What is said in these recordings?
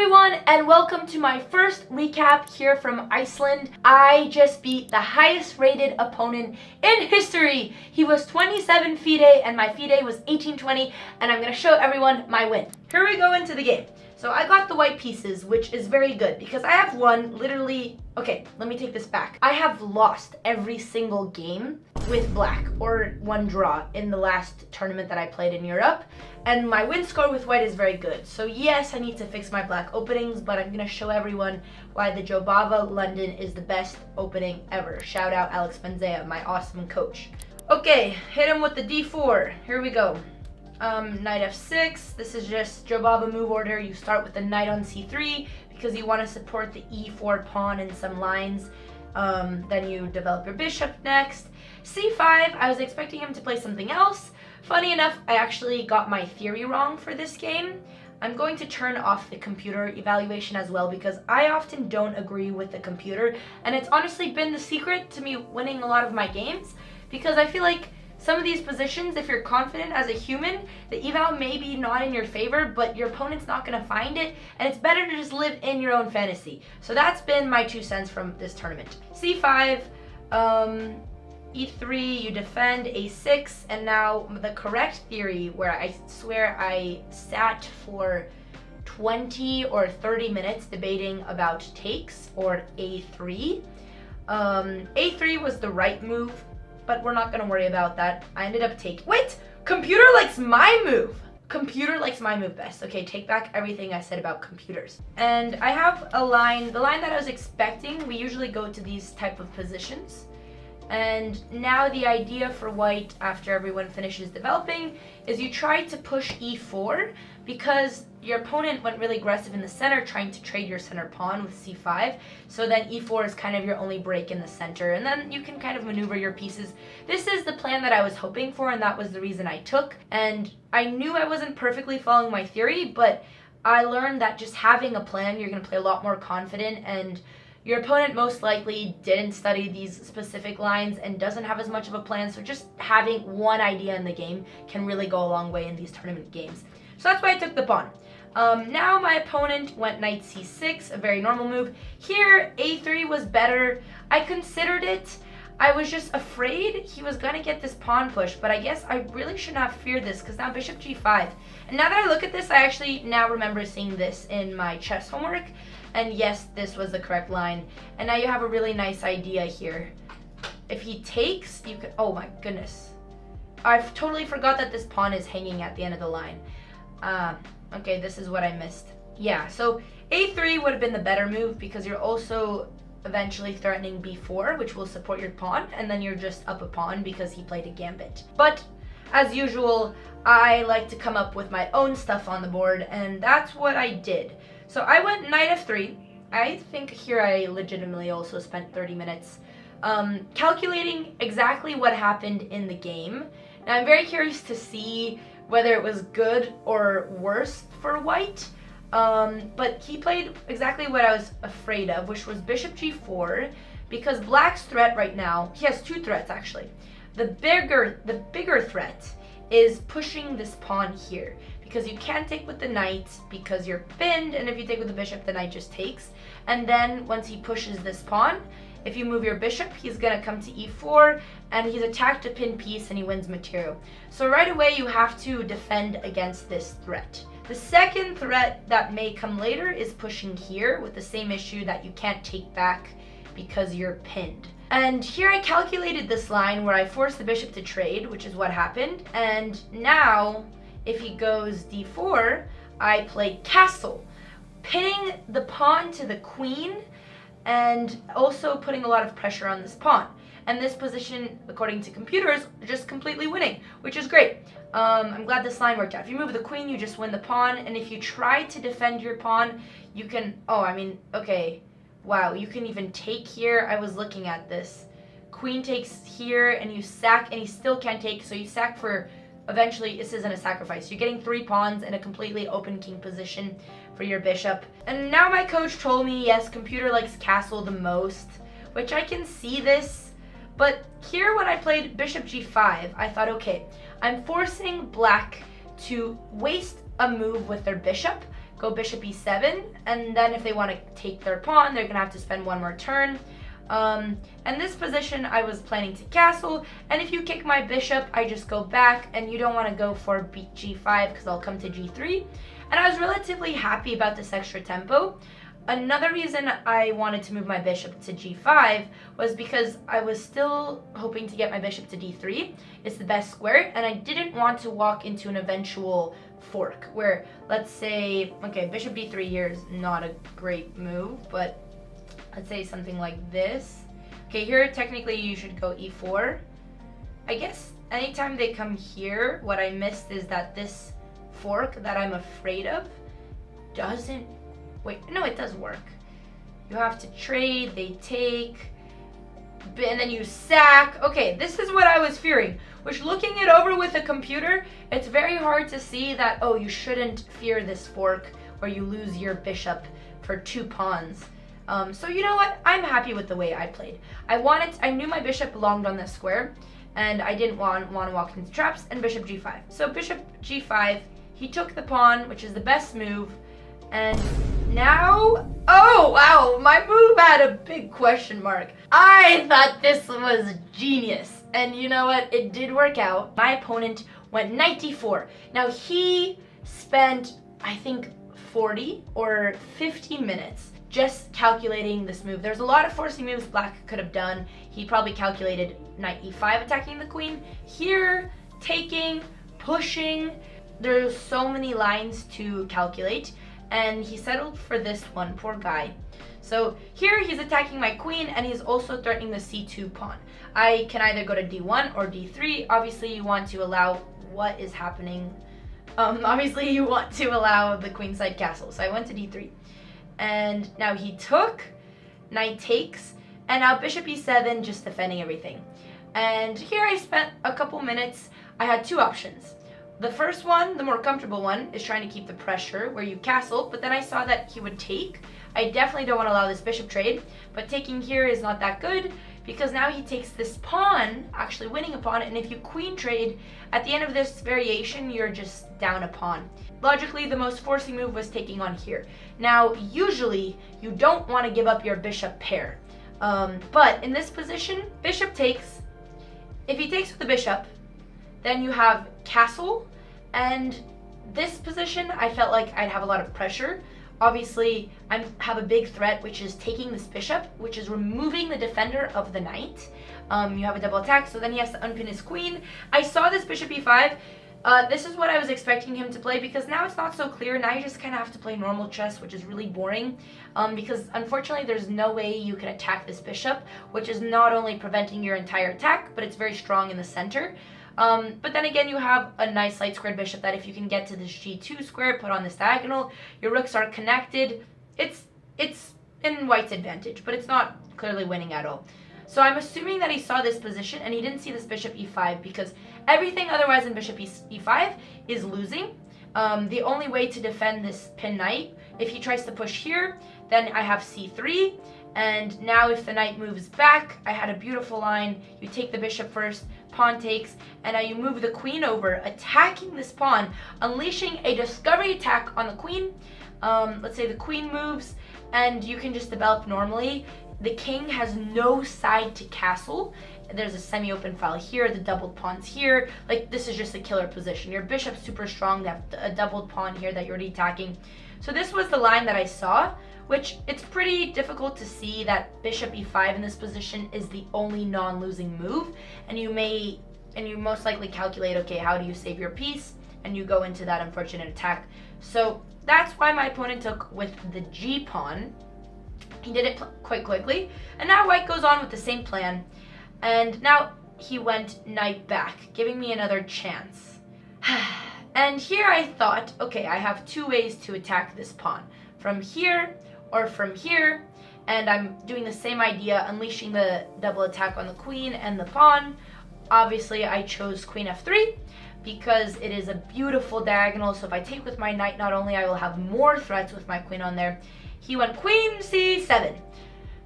everyone, and welcome to my first recap here from Iceland. I just beat the highest rated opponent in history. He was 27 FIDE and my FIDE was 1820, and I'm going to show everyone my win. Here we go into the game. So I got the white pieces, which is very good because I have won literally, okay, let me take this back. I have lost every single game with black or one draw in the last tournament that I played in Europe. And my win score with white is very good. So yes, I need to fix my black openings, but I'm gonna show everyone why the Jobava London is the best opening ever. Shout out Alex Benzea, my awesome coach. Okay, hit him with the D4. Here we go. Knight F6. This is just Jobava move order. You start with the knight on C3 because you want to support the E4 pawn in some lines. Then you develop your bishop next. C5, I was expecting him to play something else. Funny enough, I actually got my theory wrong for this game. I'm going to turn off the computer evaluation as well because I often don't agree with the computer, and it's honestly been the secret to me winning a lot of my games because I feel like some of these positions, if you're confident as a human, the eval may be not in your favor, but your opponent's not going to find it, and it's better to just live in your own fantasy. So that's been my 2 cents from this tournament. C5, E3, you defend, A6, and now the correct theory, where I swear I sat for 20 or 30 minutes debating about takes, or A3. A3 was the right move, but we're not gonna worry about that. I ended up taking, wait, computer likes my move. Computer likes my move best. Okay, take back everything I said about computers. And I have a line, the line that I was expecting. We usually go to these type of positions. And now the idea for white, after everyone finishes developing, is you try to push E4 because your opponent went really aggressive in the center trying to trade your center pawn with C5. So then E4 is kind of your only break in the center, and then you can kind of maneuver your pieces. This is the plan that I was hoping for, and that was the reason I took. And I knew I wasn't perfectly following my theory, but I learned that just having a plan, you're going to play a lot more confident, and your opponent most likely didn't study these specific lines and doesn't have as much of a plan, so just having one idea in the game can really go a long way in these tournament games. So that's why I took the pawn. Now my opponent went knight c6, a very normal move. Here, a3 was better. I considered it. I was just afraid he was going to get this pawn push, but I guess I really shouldn't have feared this because now bishop g5. And now that I look at this, I actually now remember seeing this in my chess homework. And yes, this was the correct line. And now you have a really nice idea here. If he takes, you could, oh my goodness. I've totally forgot that this pawn is hanging at the end of the line. Okay, this is what I missed. Yeah, so a3 would have been the better move because you're also eventually threatening b4, which will support your pawn, and then you're just up a pawn because he played a gambit. But as usual, I like to come up with my own stuff on the board, and that's what I did. So I went knight f3. I think here I legitimately also spent 30 minutes calculating exactly what happened in the game. Now I'm very curious to see whether it was good or worse for white. But he played exactly what I was afraid of, which was bishop g4, because black's threat right now, he has 2 threats actually. The bigger threat is pushing this pawn here, because you can't take with the knight because you're pinned, and if you take with the bishop, the knight just takes. And then once he pushes this pawn, if you move your bishop, he's gonna come to e4, and he's attacked a pinned piece and he wins material. So right away you have to defend against this threat. The second threat that may come later is pushing here with the same issue that you can't take back because you're pinned. And here I calculated this line where I forced the bishop to trade, which is what happened. And now, if he goes d4, I play castle, pinning the pawn to the queen and also putting a lot of pressure on this pawn. And this position, according to computers, just completely winning, which is great. I'm glad this line worked out. If you move the queen, you just win the pawn, and if you try to defend your pawn, you can, okay, wow, you can even take here. I was looking at this. Queen takes here, and you sack, and he still can't take, so you sack for, eventually, this isn't a sacrifice. You're getting 3 pawns in a completely open king position for your bishop. And now my coach told me, yes, computer likes castle the most, which I can see this. But here when I played bishop g5, I thought, okay, I'm forcing black to waste a move with their bishop, go bishop e7, and then if they want to take their pawn, they're going to have to spend one more turn. And this position I was planning to castle, and if you kick my bishop, I just go back, and you don't want to go for g5 because I'll come to g3. And I was relatively happy about this extra tempo. Another reason I wanted to move my bishop to g5 was because I was still hoping to get my bishop to d3. It's the best square, and I didn't want to walk into an eventual fork where, let's say, okay, bishop d3 here is not a great move, but let's say something like this. Okay, here technically you should go e4. I guess anytime they come here, what I missed is that this fork that I'm afraid of doesn't, wait, no, it does work. You have to trade, they take, and then you sack. Okay, this is what I was fearing, which looking it over with a computer, it's very hard to see that, oh, you shouldn't fear this fork where you lose your bishop for 2 pawns. So you know what? I'm happy with the way I played. I knew my bishop belonged on this square, and I didn't want to walk into traps, and bishop g5. So bishop g5, he took the pawn, which is the best move, and now, oh wow, my move had a big question mark. I thought this was genius, and you know what? It did work out. My opponent went knight d4. Now he spent, I think, 40 or 50 minutes just calculating this move. There's a lot of forcing moves Black could have done. He probably calculated knight e5 attacking the queen. Here, taking, pushing, there's so many lines to calculate, and he settled for this one, poor guy. So here he's attacking my queen, and he's also threatening the c2 pawn. I can either go to d1 or d3. Obviously you want to allow what is happening. Obviously you want to allow the queenside castle. So I went to d3. And now he took, knight takes, and now bishop e7, just defending everything. And here I spent a couple minutes. I had 2 options. The first one, the more comfortable one, is trying to keep the pressure where you castle, but then I saw that he would take. I definitely don't want to allow this bishop trade, but taking here is not that good because now he takes this pawn, actually winning a pawn, and if you queen trade, at the end of this variation, you're just down a pawn. Logically, the most forcing move was taking on here. Now, usually, you don't want to give up your bishop pair, but in this position, bishop takes. If he takes with the bishop, then you have castle, and this position, I felt like I'd have a lot of pressure. Obviously, I have a big threat, which is taking this bishop, which is removing the defender of the knight. You have a double attack, so then he has to unpin his queen. I saw this bishop e5. This is what I was expecting him to play, because now it's not so clear. Now you just kind of have to play normal chess, which is really boring, because unfortunately there's no way you can attack this bishop, which is not only preventing your entire attack, but it's very strong in the center. But then again, you have a nice light squared bishop that if you can get to this g2 square, put on this diagonal, your rooks are connected. It's in white's advantage, but it's not clearly winning at all. So I'm assuming that he saw this position and he didn't see this bishop e5, because everything otherwise in bishop e5 is losing. The only way to defend this pin knight, if he tries to push here, then I have c3. And now if the knight moves back, I had a beautiful line. You take the bishop first, pawn takes, and now you move the queen over, attacking this pawn, unleashing a discovery attack on the queen. Let's say the queen moves, and you can just develop normally. The king has no side to castle. There's a semi-open file here, the doubled pawns here. Like, this is just a killer position. Your bishop's super strong. They have a doubled pawn here that you're already attacking. So this was the line that I saw, which it's pretty difficult to see that bishop e5 in this position is the only non-losing move. And you most likely calculate, okay, how do you save your piece? And you go into that unfortunate attack. So that's why my opponent took with the g pawn. He did it quite quickly. And now white goes on with the same plan. And now he went knight back, giving me another chance. And here I thought, okay, I have 2 ways to attack this pawn. From here or from here. And I'm doing the same idea, unleashing the double attack on the queen and the pawn. Obviously, I chose queen f3 because it is a beautiful diagonal. So if I take with my knight, not only I will have more threats with my queen on there. He went queen c7.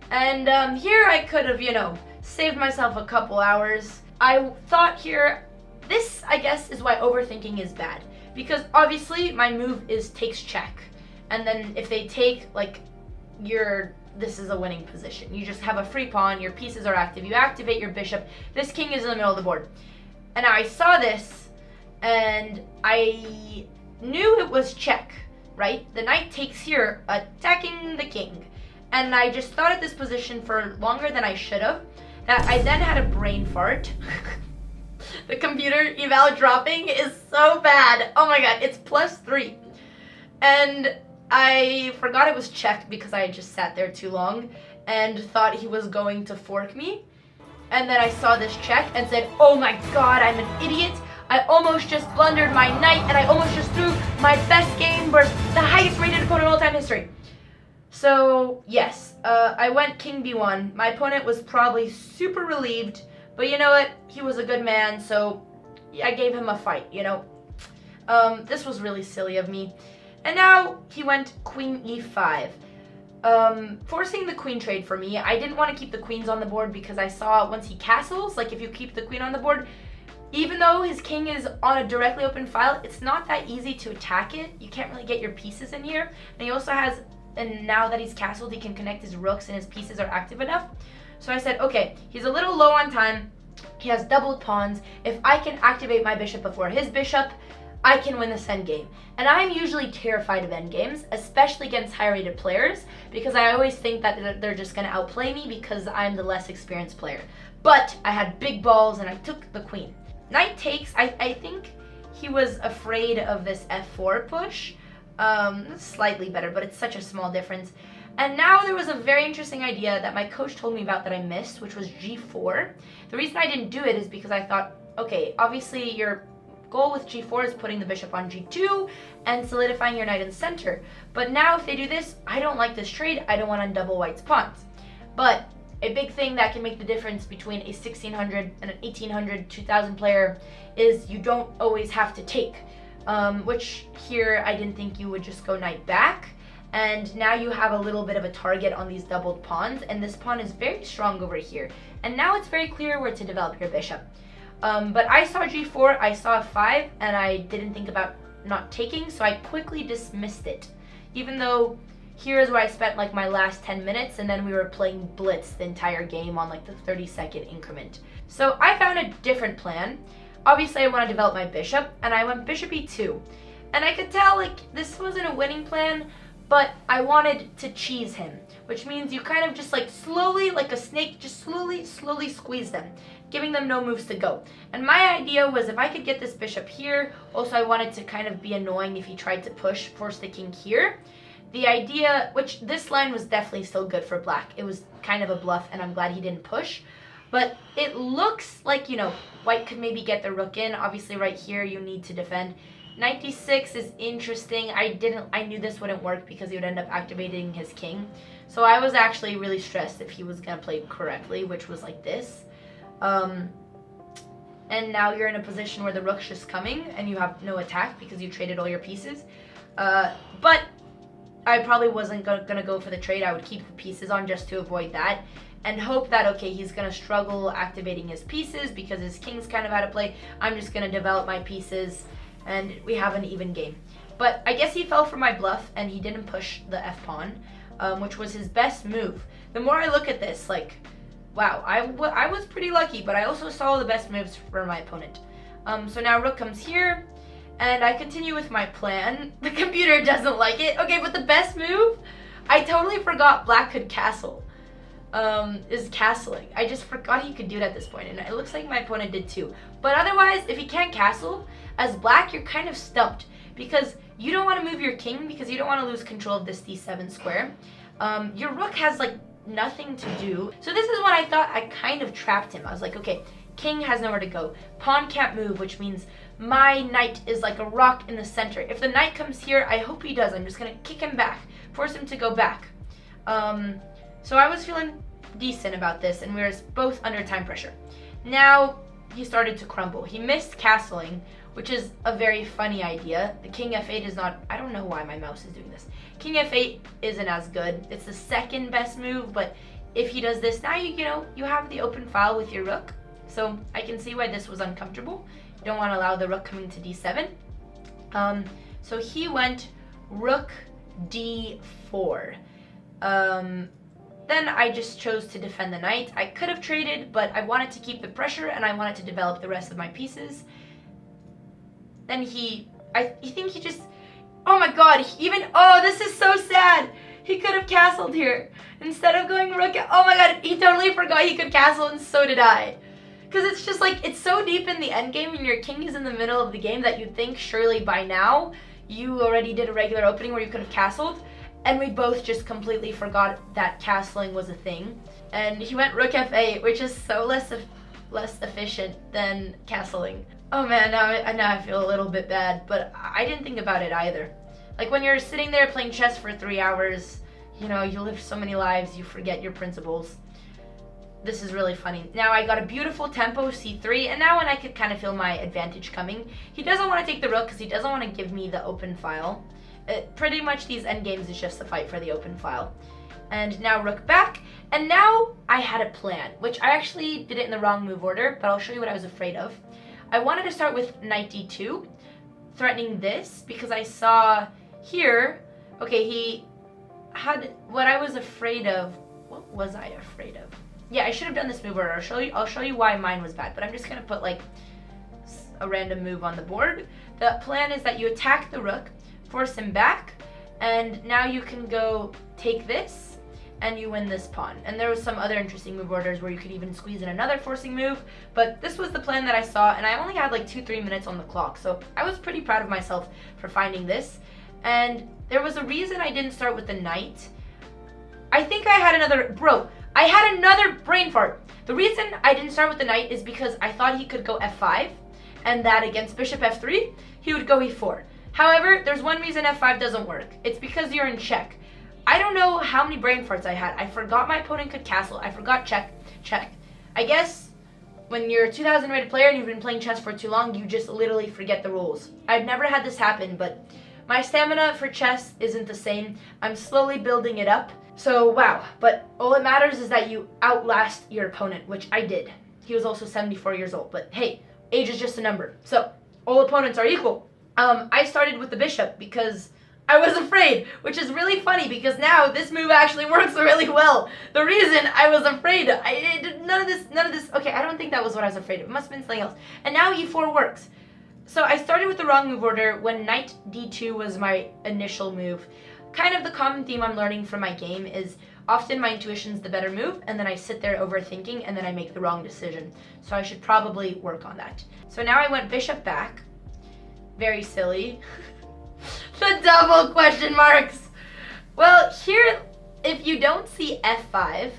And here I could have, saved myself a couple hours. I thought here, this, I guess, is why overthinking is bad. Because obviously my move is takes check. and then if they take, like, this is a winning position. You just have a free pawn, your pieces are active, you activate your bishop, this king is in the middle of the board. And I saw this, and I knew it was check, right? The knight takes here, attacking the king. And I just thought at this position for longer than I should have, that I then had a brain fart. The computer eval dropping is so bad. Oh my god, it's +3. And I forgot it was check because I had just sat there too long and thought he was going to fork me. And then I saw this check and said, oh my god, I'm an idiot. I almost just blundered my knight and I almost just threw my best game versus the highest rated opponent in all-time history. So, yes, I went king b1. My opponent was probably super relieved, but you know what? He was a good man, so I gave him a fight, you know? This was really silly of me. And now he went queen e5. Forcing the queen trade for me. I didn't want to keep the queens on the board because I saw once he castles, like if you keep the queen on the board, even though his king is on a directly open file, it's not that easy to attack it. You can't really get your pieces in here. And he also has, and now that he's castled, he can connect his rooks and his pieces are active enough. So I said, okay, he's a little low on time. He has doubled pawns. If I can activate my bishop before his bishop, I can win this endgame. And I'm usually terrified of endgames, especially against high-rated players, because I always think that they're just going to outplay me because I'm the less experienced player. But I had big balls and I took the queen. Knight takes. I think he was afraid of this f4 push. Slightly better, but it's such a small difference. And now there was a very interesting idea that my coach told me about that I missed, which was g4. The reason I didn't do it is because I thought, okay, obviously your goal with g4 is putting the bishop on g2 and solidifying your knight in the center. But now if they do this, I don't like this trade. I don't want to double white's pawns. But a big thing that can make the difference between a 1600 and an 1800, 2000 player is you don't always have to take. Which here I didn't think you would just go knight back. And now you have a little bit of a target on these doubled pawns, and this pawn is very strong over here. And now it's very clear where to develop your bishop. But I saw g4, I saw f5, and I didn't think about not taking, so I quickly dismissed it. Even though here is where I spent like my last 10 minutes, and then we were playing blitz the entire game on like the 30-second increment. So I found a different plan. Obviously I want to develop my bishop, and I went bishop e2. And I could tell like this wasn't a winning plan, but I wanted to cheese him, which means you kind of just like slowly, like a snake, just slowly squeeze them, giving them no moves to go. And my idea was if I could get this bishop here, also I wanted to kind of be annoying if he tried to push, force the king here. The idea, which this line was definitely still good for black. It was kind of a bluff, and I'm glad he didn't push. But it looks like, you know, white could maybe get the rook in. Obviously right here you need to defend. Knight d6 is interesting. I knew this wouldn't work because he would end up activating his king. So I was actually really stressed if he was going to play correctly, which was like this. And now you're in a position where the rook's just coming and you have no attack because you traded all your pieces. But I probably wasn't going to go for the trade. I would keep the pieces on just to avoid that and hope that, okay, he's going to struggle activating his pieces because his king's kind of out of play. I'm just going to develop my pieces and we have an even game. But I guess he fell for my bluff and he didn't push the f-pawn, which was his best move. The more I look at this, like, wow, I was pretty lucky, but I also saw the best moves for my opponent. So now rook comes here, and I continue with my plan. The computer doesn't like it. Okay, but the best move, I totally forgot black could castle, is castling. I just forgot he could do it at this point, and it looks like my opponent did too. But otherwise, if he can't castle, as black, you're kind of stumped, because you don't want to move your king because you don't want to lose control of this d7 square. Your rook has like nothing to do. So this is when I thought I kind of trapped him. I was like, okay, king has nowhere to go. Pawn can't move, which means my knight is like a rock in the center. If the knight comes here, I hope he does. I'm just going to kick him back, force him to go back. So I was feeling decent about this, and we were both under time pressure. Now he started to crumble. He missed castling, which is a very funny idea. The king f8 is not, I don't know why my mouse is doing this. King f8 isn't as good. It's the second best move, but if he does this, now you have the open file with your rook. So I can see why this was uncomfortable. You don't want to allow the rook coming to d7. So he went rook d4. Then I just chose to defend the knight. I could have traded, but I wanted to keep the pressure and I wanted to develop the rest of my pieces. Then I think he just, oh my god, oh, this is so sad. He could have castled here. Instead of going rook, oh my god, he totally forgot he could castle, and so did I. Because it's just like, it's so deep in the endgame and your king is in the middle of the game that you'd think surely by now you already did a regular opening where you could have castled. And we both just completely forgot that castling was a thing. And he went rook f8, which is so less efficient than castling. Oh man, now I feel a little bit bad, but I didn't think about it either. Like when you're sitting there playing chess for 3 hours, you know, you live so many lives, you forget your principles. This is really funny. Now I got a beautiful tempo c3, and now when I could kind of feel my advantage coming, he doesn't want to take the rook because he doesn't want to give me the open file. Pretty much these endgames is just a fight for the open file. And now rook back, and now I had a plan, which I actually did it in the wrong move order, but I'll show you what I was afraid of. I wanted to start with knight d2, threatening this, because I saw here, okay, he had what I was afraid of. What was I afraid of? Yeah, I should have done this move order. I'll show you why mine was bad, but I'm just gonna put like a random move on the board. The plan is that you attack the rook, force him back, and now you can go take this, and you win this pawn. And there was some other interesting move orders where you could even squeeze in another forcing move, but this was the plan that I saw, and I only had like 2-3 minutes on the clock, so I was pretty proud of myself for finding this. And there was a reason I didn't start with the knight. I think I had another brain fart. The reason I didn't start with the knight is because I thought he could go f5, and that against bishop f3, he would go e4. However, there's one reason f5 doesn't work. It's because you're in check. I don't know how many brain farts I had. I forgot my opponent could castle. I forgot check. I guess when you're a 2000 rated player and you've been playing chess for too long, you just literally forget the rules. I've never had this happen, but my stamina for chess isn't the same. I'm slowly building it up. So wow, but all that matters is that you outlast your opponent, which I did. He was also 74 years old, but hey, age is just a number. So all opponents are equal. I started with the bishop because I was afraid, which is really funny because now this move actually works really well. The reason I was afraid, none of this, okay, I don't think that was what I was afraid of. It must have been something else. And now e4 works. So I started with the wrong move order when knight d2 was my initial move. Kind of the common theme I'm learning from my game is often my intuition's the better move, and then I sit there overthinking, and then I make the wrong decision. So I should probably work on that. So now I went bishop back. Very silly. The double question marks. Well, here, if you don't see f5,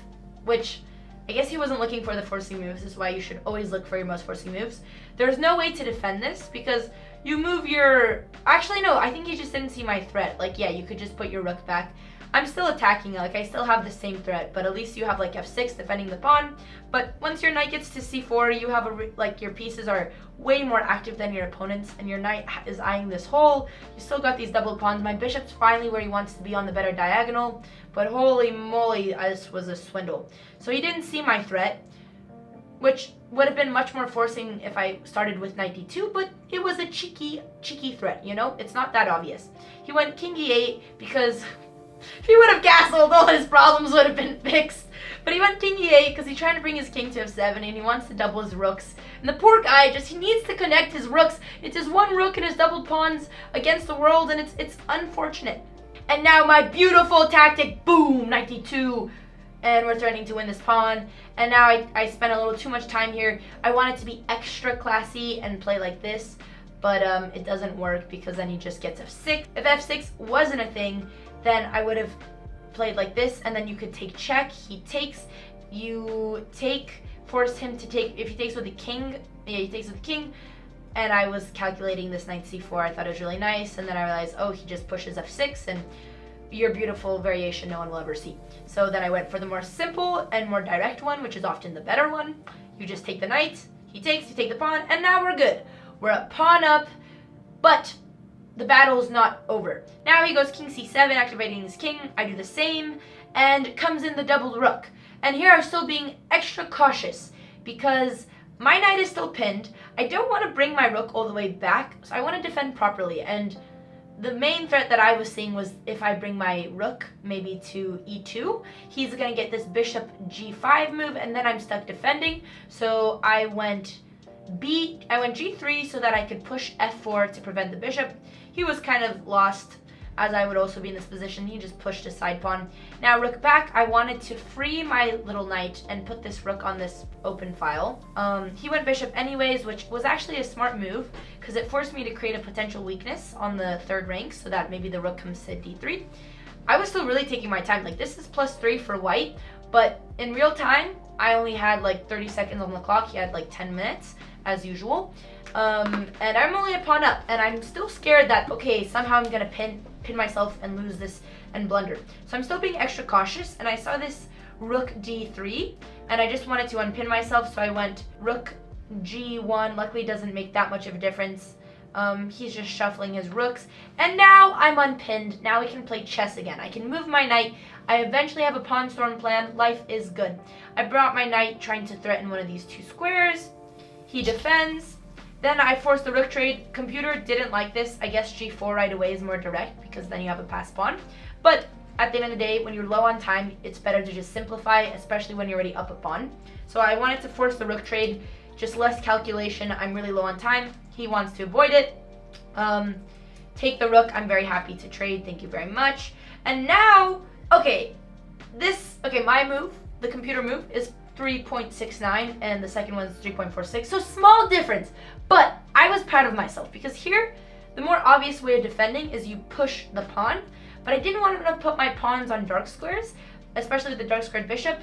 which I guess he wasn't looking for the forcing moves, this is why you should always look for your most forcing moves. There's no way to defend this because you move your, actually no, I think he just didn't see my threat. Like, yeah, you could just put your rook back. I'm still attacking, like I still have the same threat, but at least you have like f6 defending the pawn. But once your knight gets to c4, you have like your pieces are way more active than your opponent's, and your knight is eyeing this hole. You still got these double pawns. My bishop's finally where he wants to be on the better diagonal, but holy moly, this was a swindle. So he didn't see my threat, which would have been much more forcing if I started with knight d2, but it was a cheeky threat, you know? It's not that obvious. He went king e8 because if he would have castled, all his problems would have been fixed. But he went king e8 because he's trying to bring his king to f7 and he wants to double his rooks. And the poor guy he needs to connect his rooks. It's his one rook and his doubled pawns against the world, and it's unfortunate. And now my beautiful tactic, boom, knight d2. And we're threatening to win this pawn. And now I spent a little too much time here. I wanted to be extra classy and play like this, but it doesn't work because then he just gets f6. If f6 wasn't a thing, then I would have played like this, and then you could take check. He takes, you take, force him to take. If he takes with the king, yeah, he takes with the king. And I was calculating this knight c4. I thought it was really nice, and then I realized, oh, he just pushes f6, and your beautiful variation no one will ever see. So then I went for the more simple and more direct one, which is often the better one. You just take the knight, he takes, you take the pawn, and now we're good. We're a pawn up, but the battle's not over. Now he goes king c7, activating his king. I do the same, and comes in the doubled rook. And here I'm still being extra cautious because my knight is still pinned. I don't want to bring my rook all the way back, so I want to defend properly. And the main threat that I was seeing was if I bring my rook maybe to e2, he's going to get this bishop g5 move, and then I'm stuck defending. So I went g3 so that I could push f4 to prevent the bishop. He was kind of lost, as I would also be in this position. He just pushed his side pawn. Now rook back, I wanted to free my little knight and put this rook on this open file. He went bishop anyways, which was actually a smart move because it forced me to create a potential weakness on the third rank so that maybe the rook comes to d3. I was still really taking my time. Like, this is +3 for white, but in real time, I only had like 30 seconds on the clock. He had like 10 minutes as usual. And I'm only a pawn up, and I'm still scared that, okay, somehow I'm gonna pin myself and lose this and blunder. So I'm still being extra cautious, and I saw this rook d3, and I just wanted to unpin myself, so I went rook g1. Luckily, it doesn't make that much of a difference. He's just shuffling his rooks, and now I'm unpinned. Now we can play chess again. I can move my knight. I eventually have a pawn storm plan. Life is good. I brought my knight trying to threaten one of these two squares. He defends. Then I forced the rook trade. Computer didn't like this. I guess g4 right away is more direct because then you have a passed pawn. But at the end of the day, when you're low on time, it's better to just simplify, especially when you're already up a pawn. So I wanted to force the rook trade, just less calculation. I'm really low on time. He wants to avoid it. Take the rook. I'm very happy to trade. Thank you very much. And now, my move, the computer move, is 3.69 and the second one's 3.46. So small difference, but I was proud of myself because here the more obvious way of defending is you push the pawn, but I didn't want to put my pawns on dark squares, especially with the dark squared bishop.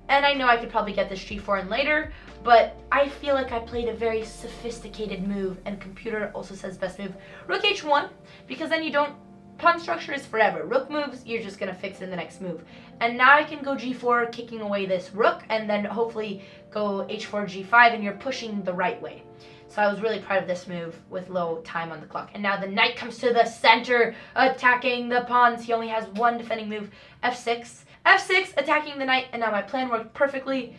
And I know I could probably get this g4 in later, but I feel like I played a very sophisticated move, and computer also says best move rook h1 because then you don't, pawn structure is forever. Rook moves, you're just going to fix it in the next move. And now I can go g4, kicking away this rook, and then hopefully go h4, g5, and you're pushing the right way. So I was really proud of this move with low time on the clock. And now the knight comes to the center, attacking the pawns. He only has one defending move, f6. f6, attacking the knight, and now my plan worked perfectly.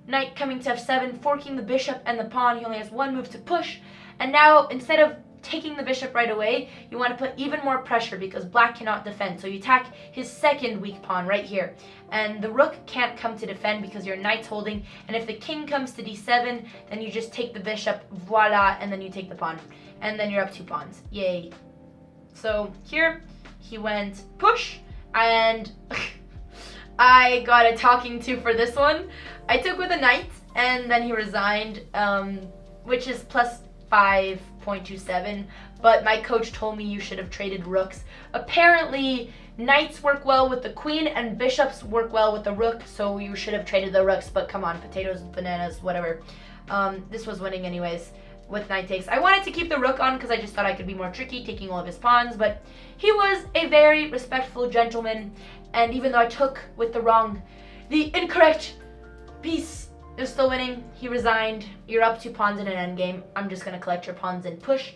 Knight coming to f7, forking the bishop and the pawn. He only has one move to push. And now, instead of taking the bishop right away, you want to put even more pressure because black cannot defend. So you attack his second weak pawn right here. And the rook can't come to defend because your knight's holding. And if the king comes to d7, then you just take the bishop, voila, and then you take the pawn. And then you're up 2 pawns. Yay. So here, he went push, and I got a talking to for this one. I took with a knight, and then he resigned, which is plus 5.27, but my coach told me you should have traded rooks. Apparently, knights work well with the queen and bishops work well with the rook, so you should have traded the rooks, but come on, potatoes, bananas, whatever. This was winning anyways with knight takes. I wanted to keep the rook on because I just thought I could be more tricky taking all of his pawns, but he was a very respectful gentleman, and even though I took with the incorrect piece, is still winning. He resigned. You're up 2 pawns in an endgame. I'm just going to collect your pawns and push.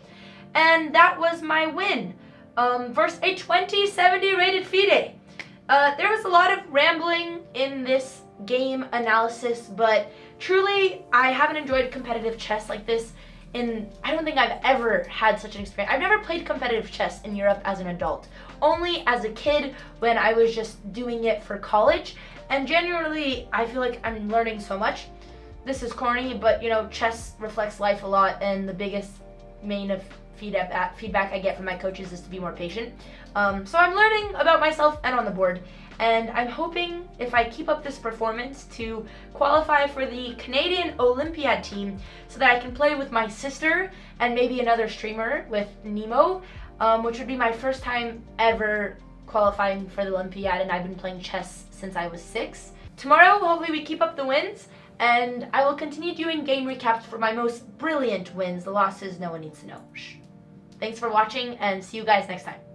And that was my win versus a 2070 rated FIDE. There was a lot of rambling in this game analysis, but truly, I haven't enjoyed competitive chess like this I don't think I've ever had such an experience. I've never played competitive chess in Europe as an adult. Only as a kid when I was just doing it for college. And generally, I feel like I'm learning so much. This is corny, but you know, chess reflects life a lot, and the biggest main of feedback I get from my coaches is to be more patient. So I'm learning about myself and on the board, and I'm hoping if I keep up this performance to qualify for the Canadian Olympiad team so that I can play with my sister and maybe another streamer with Nemo, which would be my first time ever qualifying for the Olympiad, and I've been playing chess since I was 6. Tomorrow, hopefully we keep up the wins, and I will continue doing game recaps for my most brilliant wins. The losses, no one needs to know. Shh. Thanks for watching, and see you guys next time.